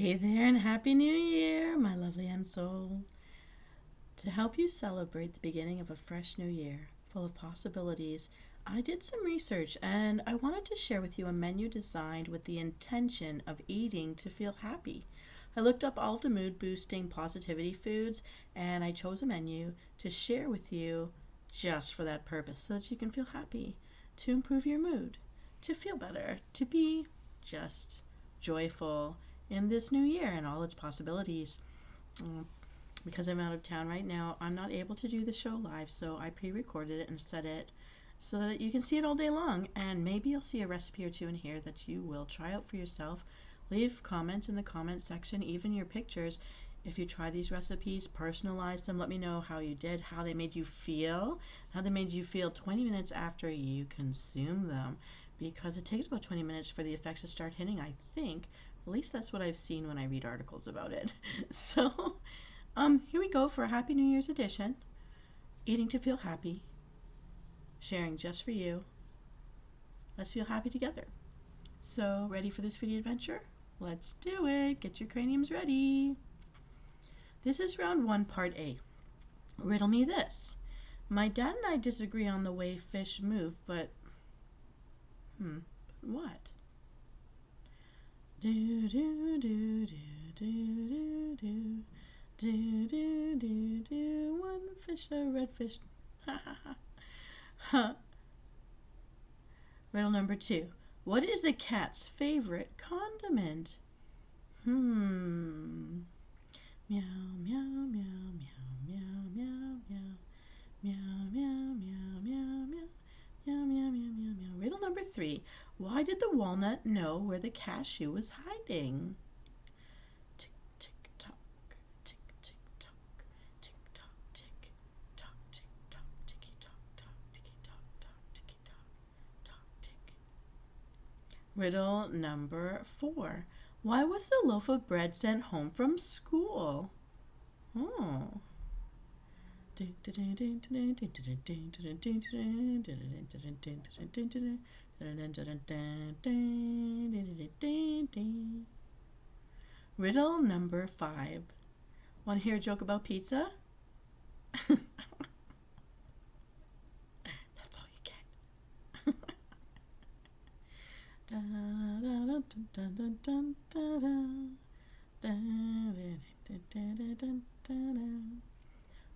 Hey there and Happy New Year, my lovely Msoul. To help you celebrate the beginning of a fresh new year full of possibilities, I did some research and I wanted to share with you a menu designed with the intention of eating to feel happy. I looked up all the mood boosting positivity foods and I chose a menu to share with you just for that purpose so that you can feel happy, to improve your mood, to feel better, to be just joyful in this new year and all its possibilities. Because I'm out of town right now, I'm not able to do the show live, so I pre-recorded it and set it so that you can see it all day long, and maybe you'll see a recipe or two in here that you will try out for yourself. Leave comments in the comment section, even your pictures. If you try these recipes, personalize them, let me know how you did, how they made you feel, 20 minutes after you consume them, because it takes about 20 minutes for the effects to start hitting, I think. At least that's what I've seen when I read articles about it. So, here we go for a Happy New Year's edition. Eating to feel happy. Sharing just for you. Let's feel happy together. So, ready for this foodie adventure? Let's do it. Get your craniums ready. This is round 1, part A. Riddle me this. My dad and I disagree on the way fish move, but what? Do do do do do do do do do do. One fish, a red fish. Ha ha ha. Huh. Riddle number 2. What is the cat's favorite condiment? Meow meow meow meow meow meow meow meow meow meow meow meow meow meow meow meow meow. Riddle number 3. Why did the walnut know where the cashew was hiding? Tick tick tock, tick tick tock, tick tock, tick tock, tick tock, ticky tock, tock, ticky tock, tock, ticky tock, tock, tick. Riddle number 4. Why was the loaf of bread sent home from school? Oh. Riddle number 5. Want to hear a joke about pizza? That's all you get.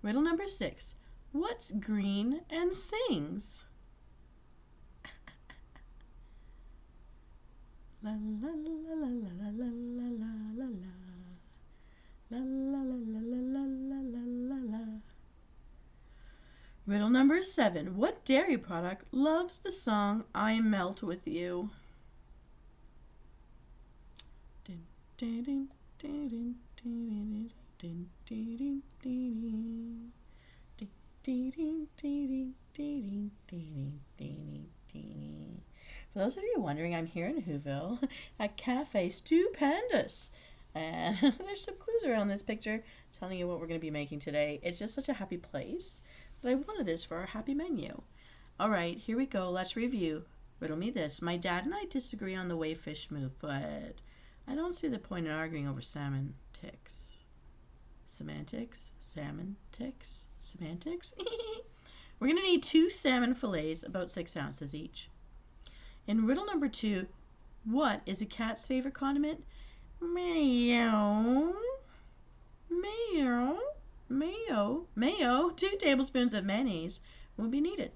Riddle number 6. What's green and sings? La la la la la la la la la la la la la la la la la la la. Riddle number 7. What dairy product loves the song I Melt With You? For those of you wondering, I'm here in Whoville at Cafe Stupendous. And there's some clues around this picture telling you what we're going to be making today. It's just such a happy place that I wanted this for our happy menu. All right, here we go. Let's review. Riddle me this. My dad and I disagree on the way fish move, but I don't see the point in arguing over salmon ticks. Semantics? Salmon ticks? Semantics? We're going to need 2 salmon fillets, about 6 ounces each. In riddle number 2, what is a cat's favorite condiment? Mayo. Mayo. Mayo. Mayo. 2 tablespoons of mayonnaise will be needed.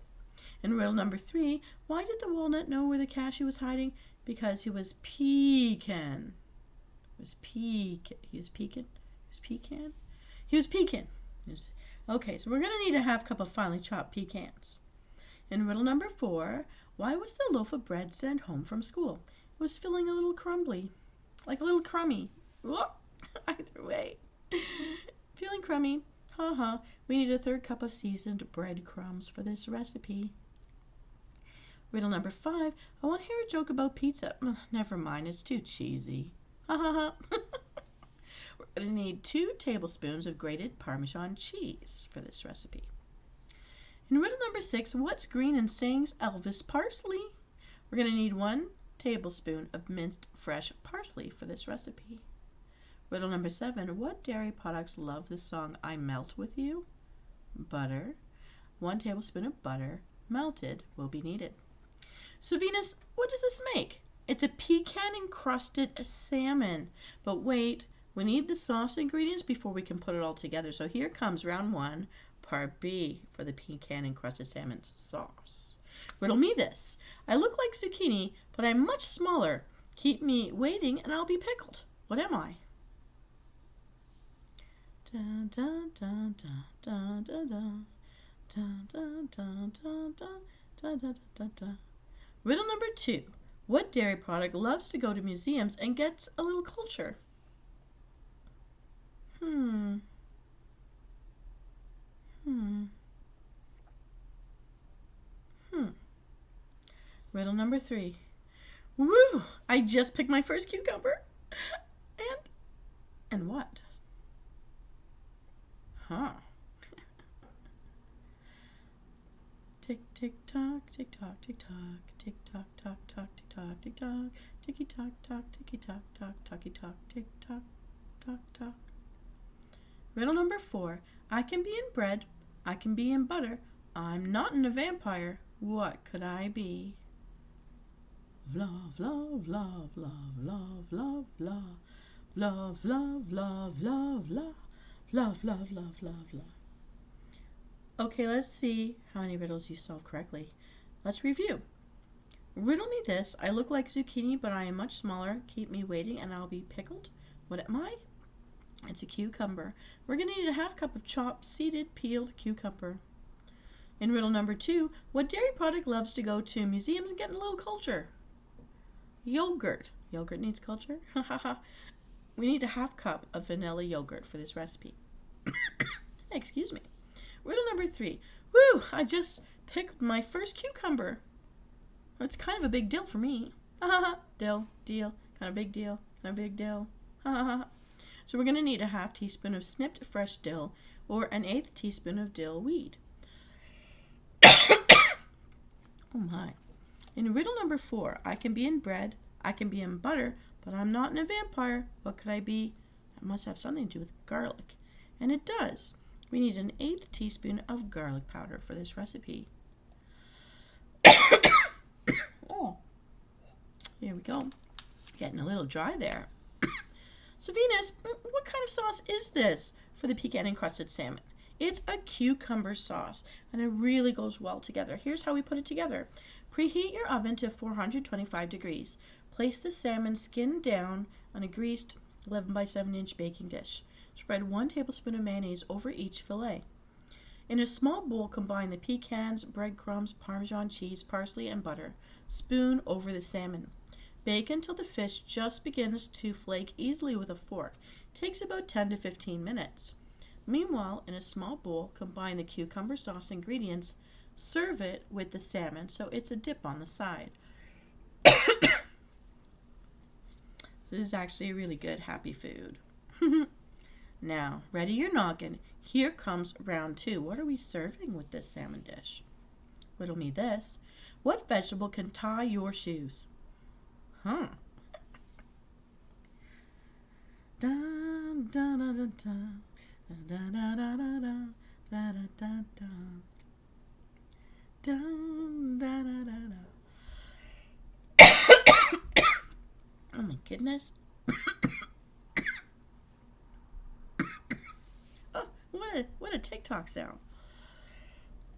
In riddle number 3, why did the walnut know where the cashew was hiding? Because he was pecan. He was pecan. He was pecan. He was pecan. He was pecan. Okay, so we're going to need a half cup of finely chopped pecans. In riddle number 4, why was the loaf of bread sent home from school? It was feeling a little crumbly, like a little crummy. Either way. Feeling crummy. Ha. We need a 3rd cup of seasoned breadcrumbs for this recipe. Riddle number 5, I want to hear a joke about pizza. Never mind, it's too cheesy. Ha. We're going to need 2 tablespoons of grated Parmesan cheese for this recipe. In riddle number 6, what's green and sings Elvis parsley? We're going to need 1 tablespoon of minced fresh parsley for this recipe. Riddle number 7. What dairy products love the song I Melt With You? Butter. 1 tablespoon of butter, melted, will be needed. So Venus, what does this make? It's a pecan-encrusted salmon. But wait, we need the sauce ingredients before we can put it all together. So here comes round 1, part B for the pecan-encrusted salmon sauce. Riddle me this. I look like zucchini, but I'm much smaller. Keep me waiting and I'll be pickled. What am I? Dun, dun, dun, dun, dun, dun, dun. Dun, dun, dun, dun, dun, dun, dun, dun, dun. Riddle number 2. What dairy product loves to go to museums and gets a little culture? Riddle number 3. Woo! I just picked my first cucumber. And what? Tick tick tock, tick tock, tick tock, tick tock, tock, tock, tick tock, tick tock, ticky tock, tock, ticky tock, tock, tocky tock, tick tock, tock, tock. Riddle number 4. I can be in bread, I can be in butter. I'm not in a vampire. What could I be? Love, love, love, love, love, love, love, love, love, love, love, love, love, love, love, love, love. Okay, let's see how many riddles you solved correctly. Let's review. Riddle me this. I look like zucchini, but I am much smaller. Keep me waiting and I'll be pickled. What am I? It's a cucumber. We're going to need a half cup of chopped, seeded, peeled cucumber. In riddle number 2, what dairy product loves to go to museums and get a little culture? Yogurt. Yogurt needs culture? We need a half cup of vanilla yogurt for this recipe. Excuse me. Riddle number 3. Woo! I just picked my first cucumber. It's kind of a big deal for me. Deal. Kind of big deal. Kind of big deal. So we're going to need a half teaspoon of snipped fresh dill or an 1/8 teaspoon of dill weed. Oh my. In riddle number 4, I can be in bread, I can be in butter, but I'm not in a vampire. What could I be? That must have something to do with garlic. And it does. We need an 1/8 teaspoon of garlic powder for this recipe. Oh, here we go. Getting a little dry there. So Venus, what kind of sauce is this for the pecan-encrusted salmon? It's a cucumber sauce, and it really goes well together. Here's how we put it together. Preheat your oven to 425 degrees. Place the salmon skin down on a greased 11 by 7 inch baking dish. Spread 1 tablespoon of mayonnaise over each fillet. In a small bowl, combine the pecans, breadcrumbs, Parmesan cheese, parsley, and butter. Spoon over the salmon. Bake until the fish just begins to flake easily with a fork. Takes about 10 to 15 minutes. Meanwhile, in a small bowl, combine the cucumber sauce ingredients. Serve it with the salmon so it's a dip on the side. This is actually a really good happy food. Now, ready your noggin. Here comes round 2. What are we serving with this salmon dish? Riddle me this. What vegetable can tie your shoes? Dun, dun, dun, dun, dun, dun. Dun, dun, dun, dun, dun, dun, dun, dun. Dun, dun, dun, dun, dun. Oh my goodness. Oh, what a TikTok sound.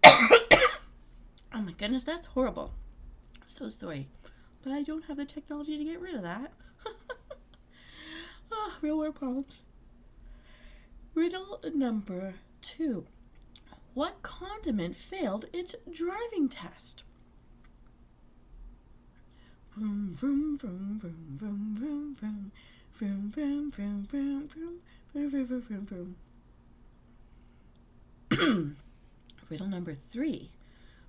Oh my goodness, that's horrible. So sorry. But I don't have the technology to get rid of that. Oh, real world problems. Riddle number 2. What condiment failed its driving test? Vroom, vroom, vroom, vroom, vroom, vroom, vroom. Vroom, vroom, vroom, vroom, vroom, vroom, vroom, vroom, vroom, vroom. Riddle number 3.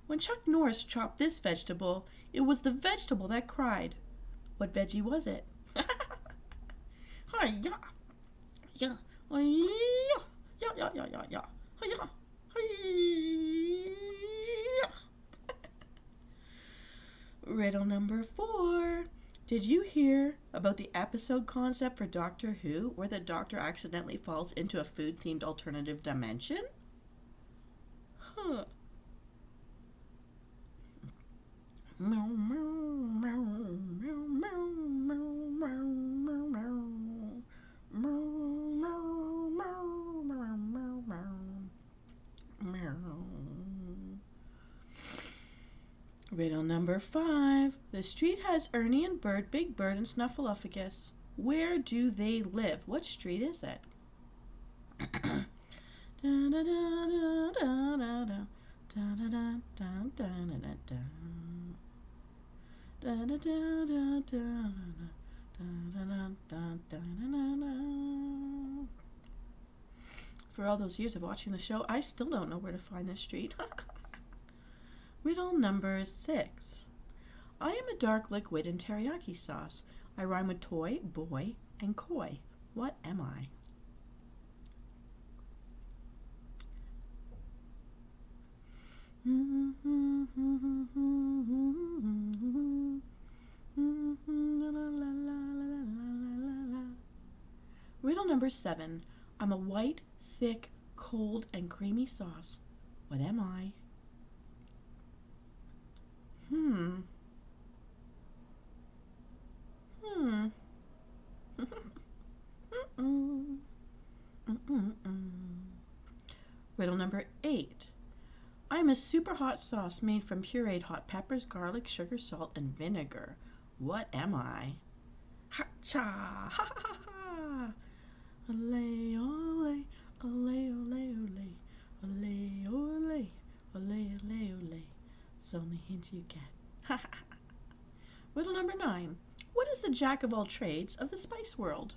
When Chuck Norris chopped this vegetable, it was the vegetable that cried. What veggie was it? Hi-ya! Yeah. Hi-ya! Yeah, yeah, yeah, yeah, yeah. Hi-ya! Hi-ya! Riddle number 4. Did you hear about the episode concept for Doctor Who where the Doctor accidentally falls into a food-themed alternative dimension? Huh. Riddle number 5. The street has Ernie and Bert, Big Bird, and Snuffleupagus. Where do they live? What street is it? For all those years of watching the show, I still don't know where to find this street. Riddle number 6. I am a dark liquid in teriyaki sauce. I rhyme with toy, boy, and koi. What am I? Riddle number 7. I'm a white, thick, cold, and creamy sauce. What am I? Riddle number 8. I'm a super hot sauce made from pureed hot peppers, garlic, sugar, salt, and vinegar. What am I? Ha-cha! Ha ha ha! Ole, ole, ole, ole, ole, ole, ole, ole, ole, ole. It's the only hint you get. Riddle number 9. What is the jack of all trades of the spice world?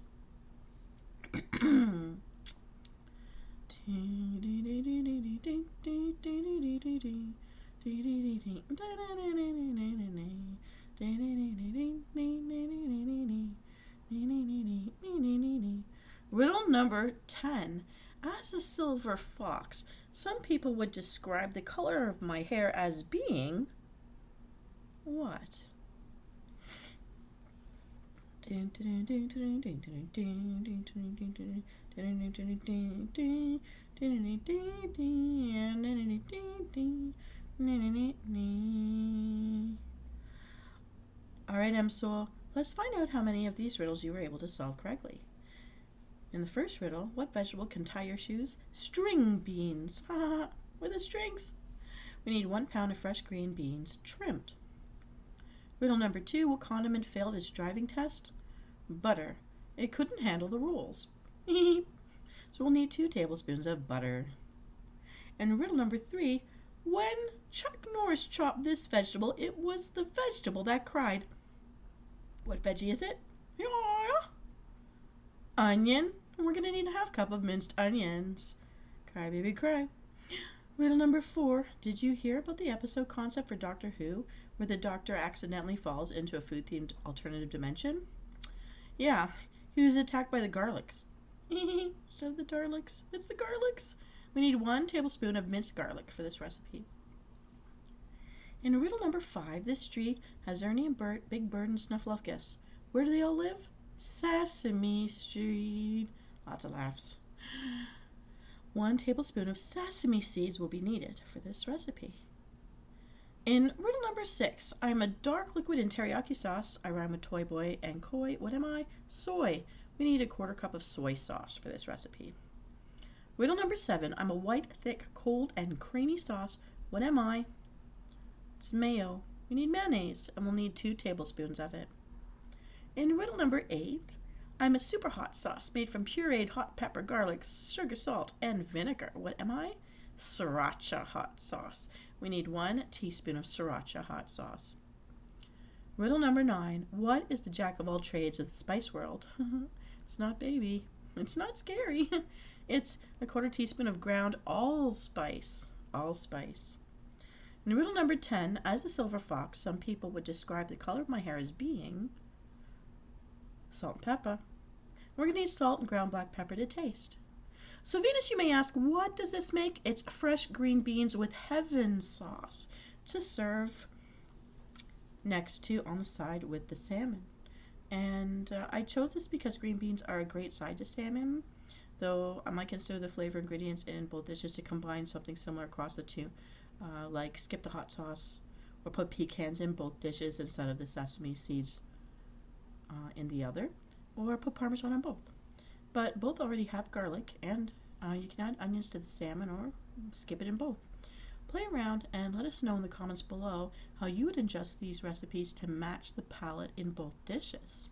Riddle number 10. As a silver fox, some people would describe the color of my hair as being what? Alright, Msoul, let's find out how many of these riddles you were able to solve correctly. In the first riddle, what vegetable can tie your shoes? String beans. With the strings. We need 1 pound of fresh green beans, trimmed. Riddle number 2, what condiment failed its driving test? Butter. It couldn't handle the rules. So we'll need 2 tablespoons of butter. And riddle number 3, when Chuck Norris chopped this vegetable, it was the vegetable that cried. What veggie is it? Yeah. Onion. And we're going to need a 1/2 cup of minced onions. Cry, baby, cry. Riddle number 4, did you hear about the episode concept for Doctor Who where the Doctor accidentally falls into a food-themed alternative dimension? Yeah, he was attacked by the garlics. Instead of the Daleks, it's the garlics. We need 1 tablespoon of minced garlic for this recipe. In riddle number 5, this street has Ernie and Bert, Big Bird, and Snuffleupagus. Where do they all live? Sesame Street. Lots of laughs. 1 tablespoon of sesame seeds will be needed for this recipe. In riddle number 6, I'm a dark liquid in teriyaki sauce. I rhyme with toy, boy, and koi. What am I? Soy. We need a 1/4 cup of soy sauce for this recipe. Riddle number 7, I'm a white, thick, cold, and creamy sauce. What am I? It's mayo. We need mayonnaise, and we'll need 2 tablespoons of it. In riddle number 8, I'm a super hot sauce made from pureed hot pepper, garlic, sugar, salt, and vinegar. What am I? Sriracha hot sauce. We need 1 teaspoon of sriracha hot sauce. Riddle number 9, what is the jack of all trades of the spice world? It's not baby. It's not scary. It's a 1/4 teaspoon of ground allspice. Allspice. In riddle number 10, as a silver fox, some people would describe the color of my hair as being salt and pepper. We're going to need salt and ground black pepper to taste. So Venus, you may ask, what does this make? It's fresh green beans with heaven sauce to serve next to on the side with the salmon. And I chose this because green beans are a great side to salmon, though I might consider the flavor ingredients in both dishes to combine something similar across the two, like skip the hot sauce or put pecans in both dishes instead of the sesame seeds in the other, or put Parmesan on both. But both already have garlic, and you can add onions to the salmon or skip it in both. Play around and let us know in the comments below how you would adjust these recipes to match the palette in both dishes.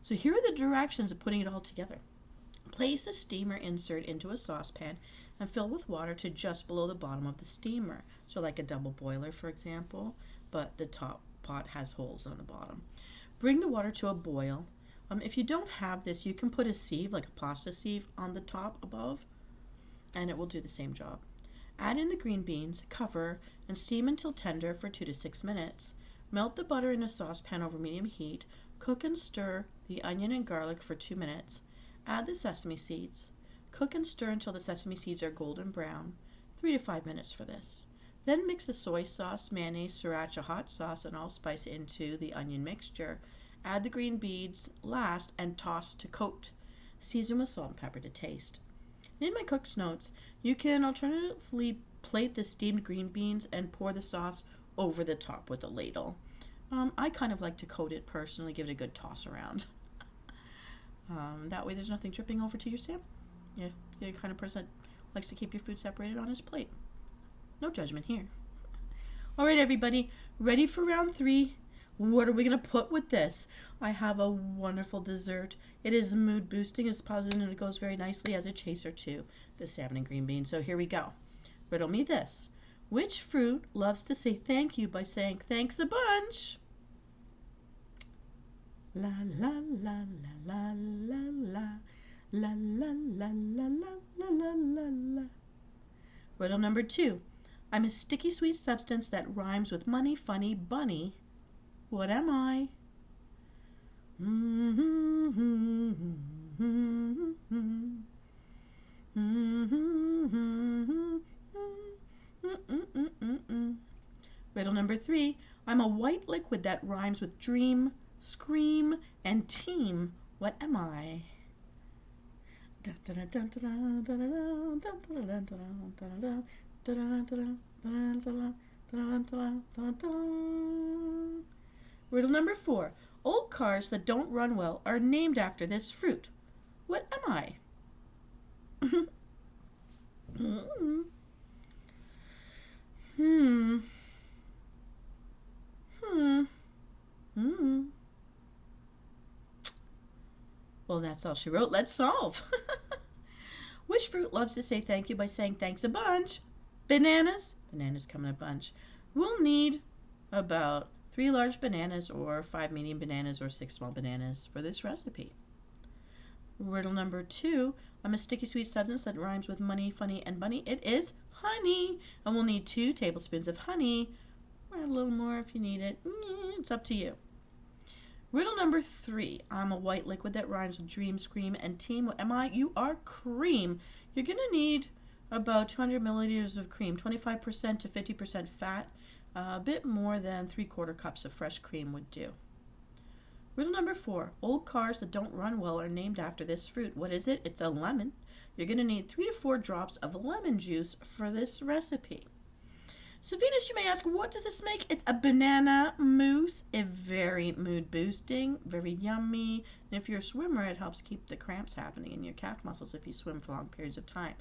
So here are the directions of putting it all together. Place a steamer insert into a saucepan and fill with water to just below the bottom of the steamer. So like a double boiler, for example, but the top pot has holes on the bottom. Bring the water to a boil. If you don't have this, you can put a sieve, like a pasta sieve, on the top above, and it will do the same job. Add in the green beans, cover, and steam until tender for 2 to 6 minutes. Melt the butter in a saucepan over medium heat. Cook and stir the onion and garlic for 2 minutes. Add the sesame seeds. Cook and stir until the sesame seeds are golden brown. 3 to 5 minutes for this. Then mix the soy sauce, mayonnaise, sriracha hot sauce, and allspice into the onion mixture. Add the green beans last and toss to coat. Season with salt and pepper to taste. In my cook's notes, you can alternatively plate the steamed green beans and pour the sauce over the top with a ladle. I kind of like to coat it personally, give it a good toss around. That way there's nothing dripping over to your salmon. If you're the kind of person that likes to keep your food separated on his plate. No judgment here. All right, everybody, ready for round 3? What are we going to put with this? I have a wonderful dessert. It is mood boosting, it's positive, and it goes very nicely as a chaser to the salmon and green beans. So here we go. Riddle me this. Which fruit loves to say thank you by saying thanks a bunch? La la la la la la la la la la la la la la la. Riddle number 2. I'm a sticky sweet substance that rhymes with money, funny, bunny. What am I? Riddle number 3. I'm a white liquid that rhymes with dream, scream, and team. What am I? Riddle number 4. Old cars that don't run well are named after this fruit. What am I? Well, that's all she wrote. Let's solve. Which fruit loves to say thank you by saying thanks a bunch? Bananas. Bananas come in a bunch. We'll need about 3 large bananas or 5 medium bananas or 6 small bananas for this recipe. Riddle number 2. I'm a sticky sweet substance that rhymes with money, funny, and bunny. It is honey. And we'll need 2 tablespoons of honey. Add a little more if you need it. It's up to you. Riddle number 3. I'm a white liquid that rhymes with dream, scream, and team. What am I? You are cream. You're going to need about 200 milliliters of cream, 25% to 50% fat. A bit more than 3/4 cups of fresh cream would do. Riddle number 4. Old cars that don't run well are named after this fruit. What is it? It's a lemon. You're going to need 3 to 4 drops of lemon juice for this recipe. So Venus, you may ask, what does this make? It's a banana mousse. A very mood boosting, very yummy. And if you're a swimmer, it helps keep the cramps happening in your calf muscles if you swim for long periods of time.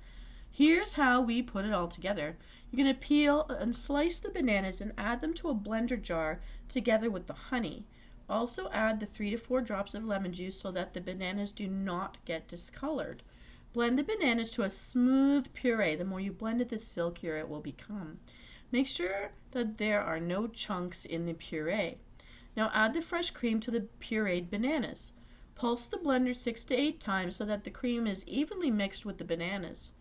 Here's how we put it all together. You're going to peel and slice the bananas and add them to a blender jar together with the honey. Also add the 3 to 4 drops of lemon juice so that the bananas do not get discolored. Blend the bananas to a smooth puree. The more you blend it, the silkier it will become. Make sure that there are no chunks in the puree. Now add the fresh cream to the pureed bananas. Pulse the blender 6 to 8 times so that the cream is evenly mixed with the bananas.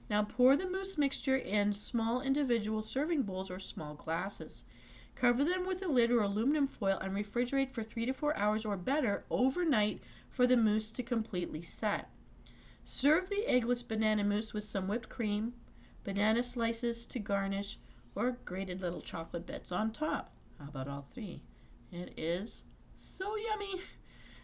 Now pour the mousse mixture in small individual serving bowls or small glasses. Cover them with a lid or aluminum foil and refrigerate for 3 to 4 hours or better overnight for the mousse to completely set. Serve the eggless banana mousse with some whipped cream, banana slices to garnish, or grated little chocolate bits on top. How about all 3? It is so yummy.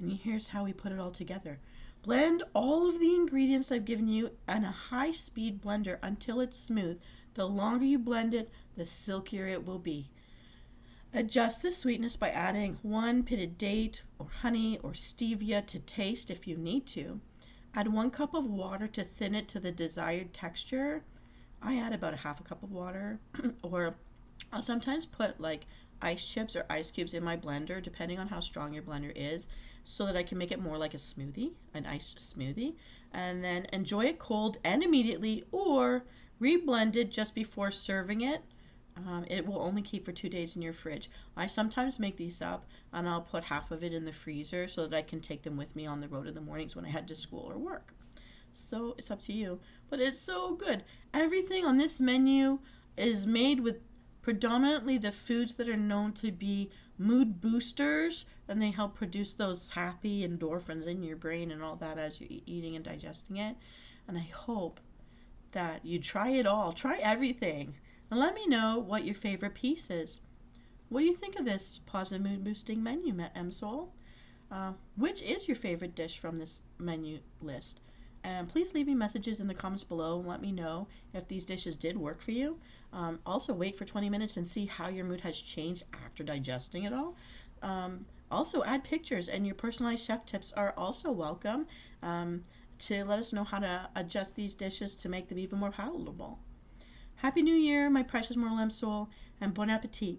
And here's how we put it all together. Blend all of the ingredients I've given you in a high-speed blender until it's smooth. The longer you blend it, the silkier it will be. Adjust the sweetness by adding 1 pitted date or honey or stevia to taste if you need to. Add 1 cup of water to thin it to the desired texture. I add about a half a cup of water, or I'll sometimes put like ice chips or ice cubes in my blender, depending on how strong your blender is, so that I can make it more like a smoothie, an iced smoothie. And then enjoy it cold and immediately, or reblend it just before serving it. It will only keep for 2 days in your fridge. I sometimes make these up and I'll put half of it in the freezer so that I can take them with me on the road in the mornings when I head to school or work. So it's up to you. But it's so good. Everything on this menu is made with predominantly the foods that are known to be mood boosters, and they help produce those happy endorphins in your brain and all that as you're eating and digesting it. And I hope that you try it all. Try everything. And let me know what your favorite piece is. What do you think of this positive mood boosting menu, Msoul? Which is your favorite dish from this menu list? And please leave me messages in the comments below and let me know if these dishes did work for you. Also, wait for 20 minutes and see how your mood has changed after digesting it all. Also, add pictures, and your personalized chef tips are also welcome to let us know how to adjust these dishes to make them even more palatable. Happy New Year, my precious mortal Msoul, and bon appetit.